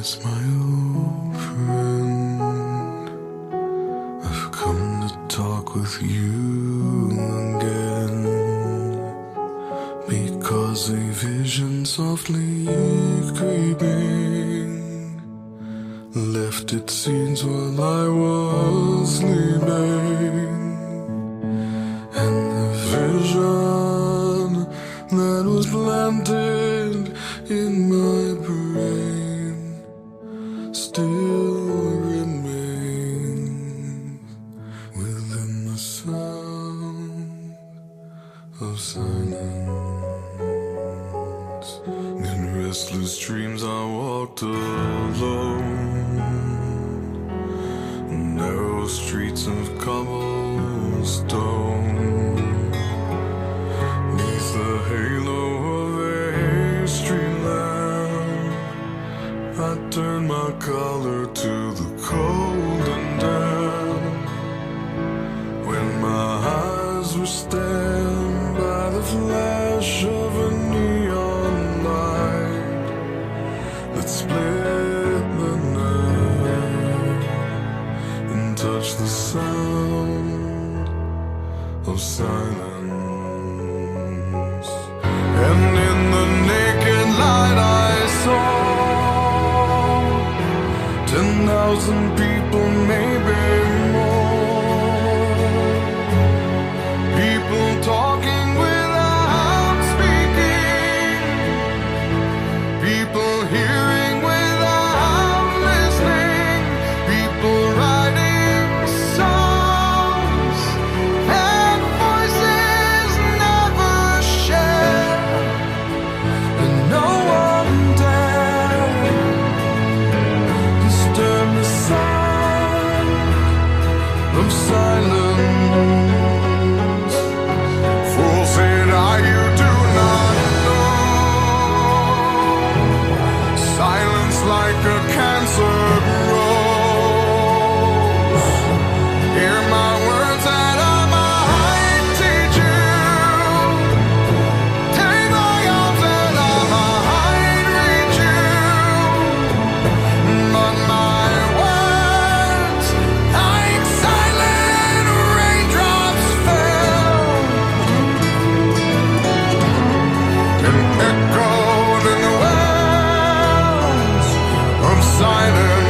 Yes, my old friend, I've come to talk with you again, because a vision softly creeping left its seeds while I was sleeping, and the vision that was planted in my brain still remains within the sound of silence. In restless dreams I walked alone, narrow streets of cobblestone, neath the halo of a street lamp. I turned my collar to the cold and damp, when my eyes were stabbed by the flash of a neon light that split the night and touched the sound of silence. And in the naked light I saw 10,000 people, maybe more. People talking without speaking, people hearing without listening, people writing songs and voices never shared, and no one dared disturb the sound of silence. Fool said I, you do not know. Silence like a cancer grows. Hear my words that I might teach you. Take my arms that I might reach you. But my words, like silent raindrops, fell and echoed in the wells of silence.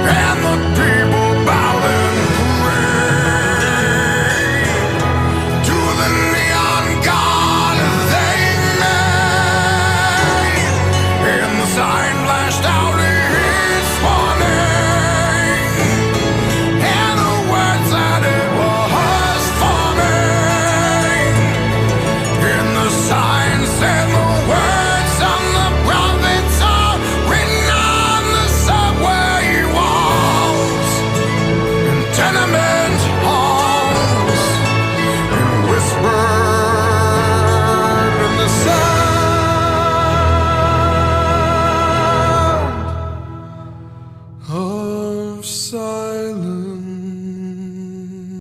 And the people bowed and prayed to the neon god they made, and the sign flashed out its warning, and the words that it was forming. And the sign said the words of the prophets are written on the subway walls and tenement